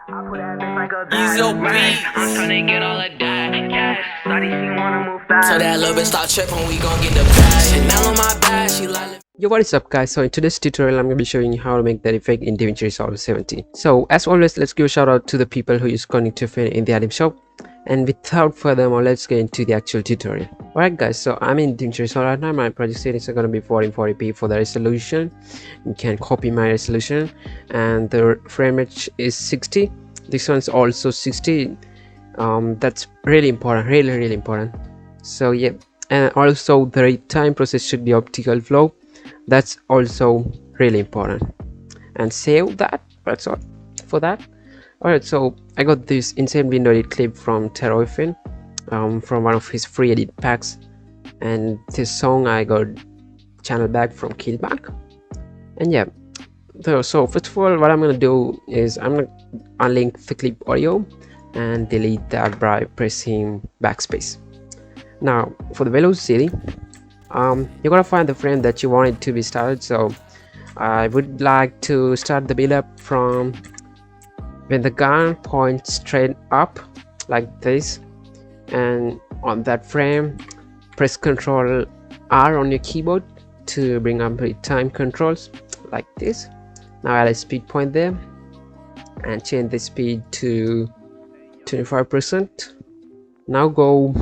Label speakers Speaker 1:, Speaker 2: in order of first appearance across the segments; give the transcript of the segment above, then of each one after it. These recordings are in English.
Speaker 1: Ease your beats. I'm tryna get all of that cash. Shawty, she wanna move fast. So that little bitch start tripping, we gon' get the bag. Chanel on my back, she like.
Speaker 2: Yo, what is up guys? So in today's tutorial I'm going to be showing you how to make that effect in DaVinci Resolve 17. So as always, let's give a shout out to the people who use NiktoFN in the item shop. And without further ado, let's get into the actual tutorial. Alright guys, so I'm in DaVinci Resolve right now. My project settings are going to be 1440p for the resolution. You can copy my resolution, and the frame rate is 60. This one's also 60. That's really important, really important. So yeah, and also the time process should be optical flow. That's also really important. And save that. That's all for that. Alright, so I got this insane window edit clip from NiktoFN, from one of his free edit packs, and this song I got channel back from KILLBUNK. And yeah, so first of all, what I'm gonna do is I'm gonna unlink the clip audio and delete that by pressing backspace. Now for the velocity, you're gonna find the frame that you want it to be started. So I would like to start the build up from when the gun points straight up like this, and on that frame press Ctrl R on your keyboard to bring up the time controls like this. Now add a speed point there and change the speed to 25%. Now go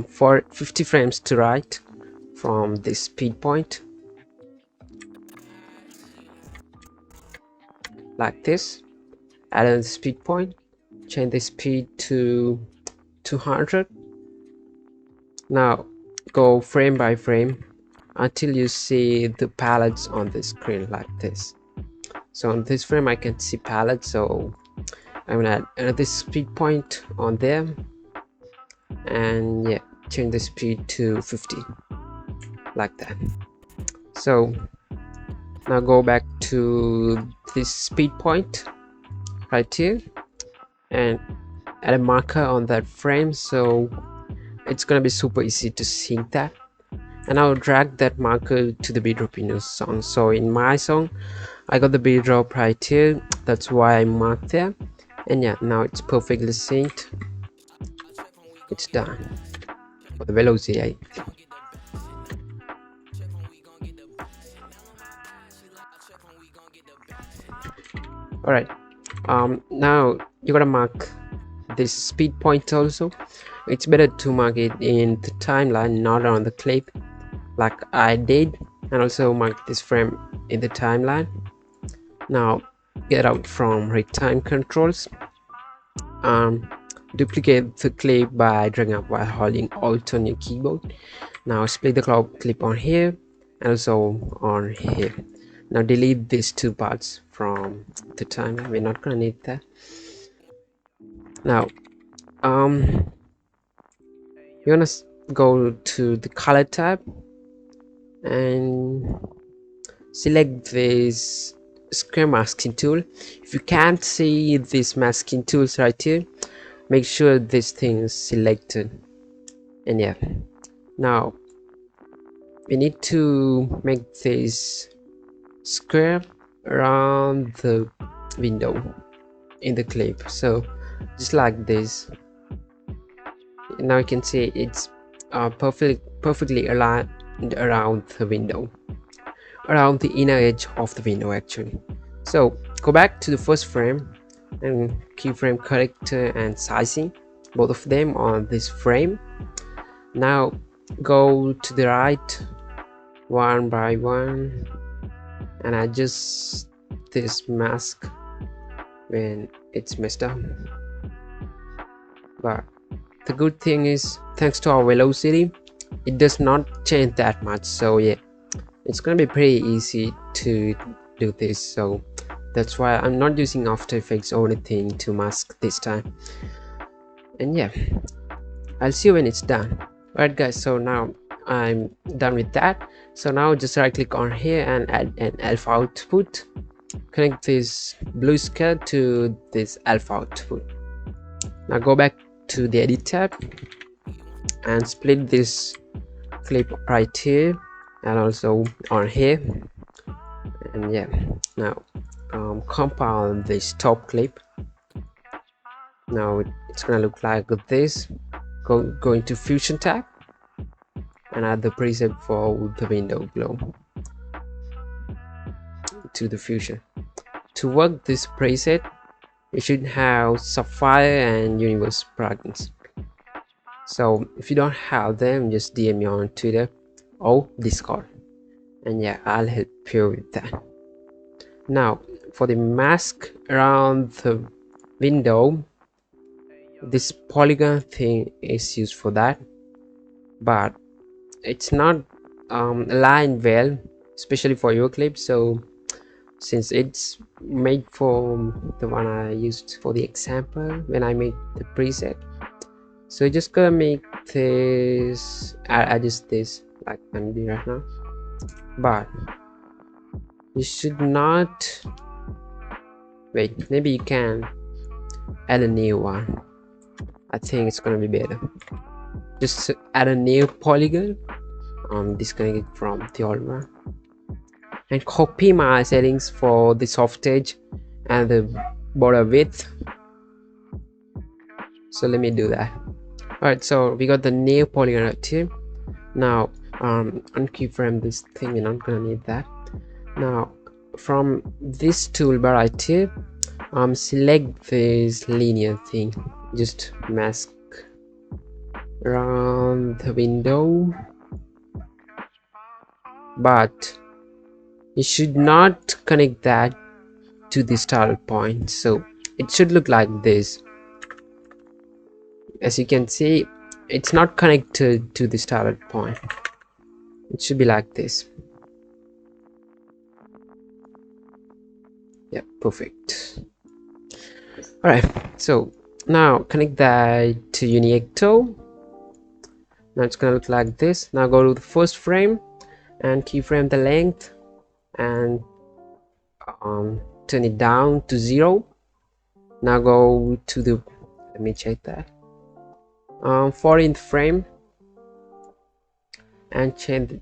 Speaker 2: for 50 frames to right from this speed point like this. Add a speed point, change the speed to 200. Now go frame by frame until you see the palettes on the screen like this. So on this frame I can see palettes, so I'm gonna add this speed point on there, and yeah, change the speed to 50 like that. So now go back to this speed point right here and add a marker on that frame, so it's gonna be super easy to sync that. And I'll drag that marker to the beat drop in your song. So in my song I got the beat drop right here, that's why I marked there. And yeah, now it's perfectly synced. It's done for the velocity. Alright, now you gotta mark this speed point also. It's better to mark it in the timeline, not on the clip like I did, and also mark this frame in the timeline. Now get out from time controls, duplicate the clip by dragging up while holding Alt on your keyboard. Now split the clip on here and also on here. Now delete these two parts from the timeline, we're not gonna need that. Now you're gonna go to the color tab and select this square masking tool. If you can't see these masking tools right here, make sure this thing is selected. And yeah, now we need to make this square around the window in the clip, so just like this. Now you can see it's perfectly aligned around the window, around the inner edge of the window actually. So go back to the first frame and keyframe corrector and sizing, both of them on this frame. Now go to the right one by one and adjust this mask when it's messed up. But the good thing is, thanks to our velocity, it does not change that much. So yeah, it's gonna be pretty easy to do this. So that's why I'm not using After Effects or anything to mask this time. And yeah, I'll see you when it's done. Alright guys, so now I'm done with that. So now just right click on here and add an alpha output. Connect this blue square to this alpha output. Now go back to the edit tab and split this clip right here and also on here. And yeah, now compound this top clip Now it's gonna look like this. Go into Fusion tab and add the preset for the window glow to the Fusion. To work this preset, you should have Sapphire and Universe plugins. So if you don't have them, just DM me on Twitter or Discord, and yeah, I'll help you with that. Now for the mask around the window, this polygon thing is used for that, but it's not aligned well, especially for your clip. So since it's made for the one I used for the example when I made the preset, so you're just gonna make this, adjust this like I'm doing right now, but you should not wait, maybe you can add a new one. I think it's gonna be better. Just add a new polygon, disconnect it from the old one, and copy my settings for the soft edge and the border width. So let me do that. Alright, so we got the new polygon right here. Now unkeyframe this thing, we're not gonna need that. Now from this toolbar right here, select this linear thing, just mask around the window, but you should not connect that to the started point. So it should look like this. As you can see, it's not connected to the started point. It should be like this. Yeah, perfect. All right, so now connect that to Uniecto. Now it's gonna look like this. Now go to the first frame and keyframe the length and turn it down to 0. Now go to the, let me check that, 14th frame and change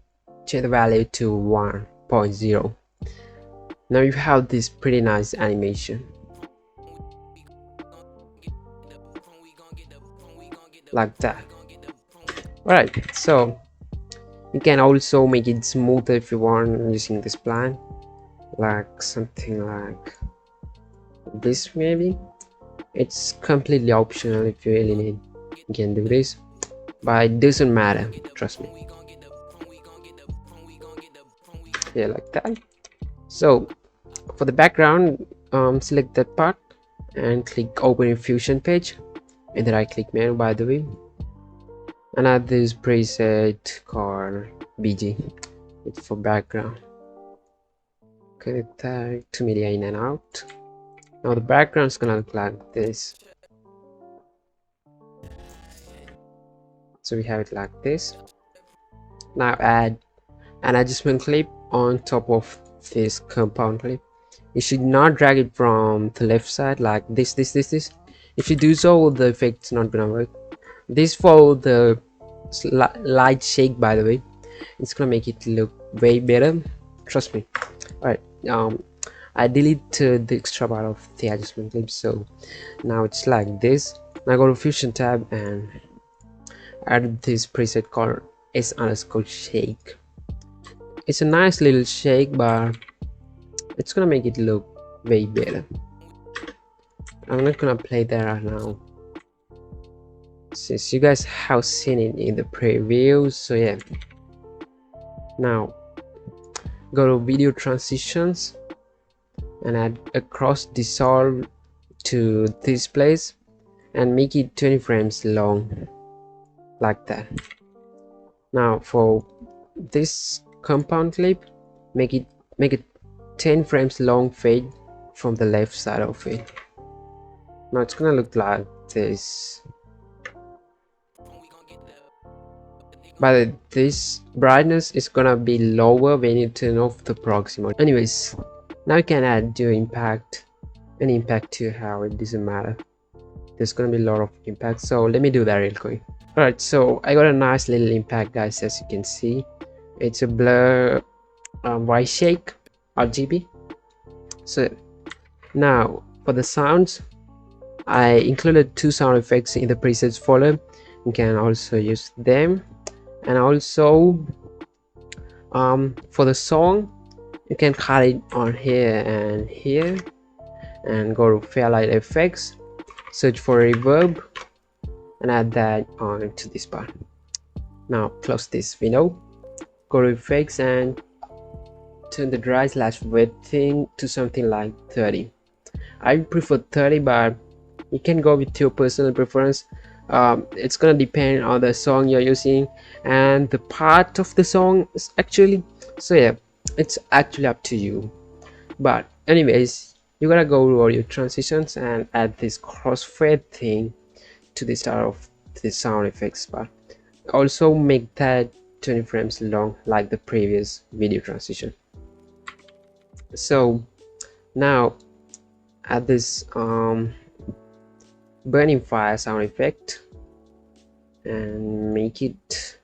Speaker 2: the value to 1.0. Now you have this pretty nice animation like that. Alright, so you can also make it smoother if you want using this plan, like something like this maybe. It's completely optional. If you really need, you can do this, but it doesn't matter, trust me. Yeah, like that. So for the background, select that part and click open in Fusion page in the right click menu, by the way, and add this preset called BG. It's for background. Connect that to media in and out. Now the background is gonna look like this. So we have it like this. Now add an adjustment clip on top of this compound clip. You should not drag it from the left side like this. If you do so, the effect's not gonna work. This for the light shake, by the way. It's gonna make it look way better, trust me. All right, I deleted the extra part of the adjustment clip, so now it's like this. Now go to Fusion tab and add this preset called S_shake. It's a nice little shake, but it's gonna make it look way better. I'm not gonna play that right now since you guys have seen it in the preview. So yeah, now go to video transitions and add a cross dissolve to this place and make it 20 frames long like that. Now for this compound clip, make it 10 frames long fade from the left side of it. Now it's gonna look like this, but this brightness is gonna be lower when you turn off the proxy mode. Anyways, now you can add your impact, any impact you have, it doesn't matter. There's gonna be a lot of impact, so let me do that real quick. Alright, so I got a nice little impact, guys. As you can see, it's a blur white shake RGB. So now for the sounds, I included 2 sound effects in the presets folder. You can also use them. And also for the song, you can cut it on here and go to Fairlight Effects, search for reverb, and add that on to this part. Now close this window, go to Effects and turn the dry/wet thing to something like 30. I prefer 30, but you can go with your personal preference. It's gonna depend on the song you're using and the part of the song is actually, so yeah, it's actually up to you. But anyways, you gotta go to all your transitions and add this crossfade thing to the start of the sound effects part. Also make that 20 frames long like the previous video transition. So now add this burning fire sound effect and make it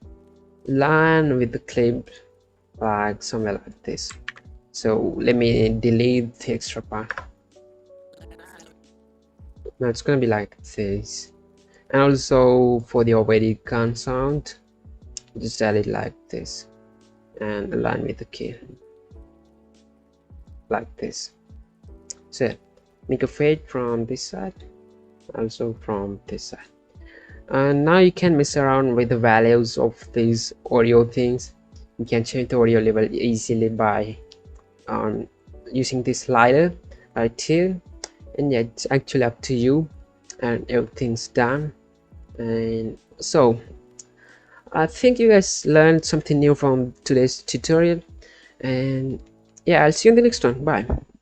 Speaker 2: line with the clip like somewhere like this. So let me delete the extra part. Now it's gonna be like this. And also for the already gun sound, just add it like this and align with the key like this. So make a fade from this side, also from this side. And now you can mess around with the values of these audio things. You can change the audio level easily by using this slider right here, and yeah, it's actually up to you, and everything's done. And so I think you guys learned something new from today's tutorial, and yeah, I'll see you in the next one. Bye.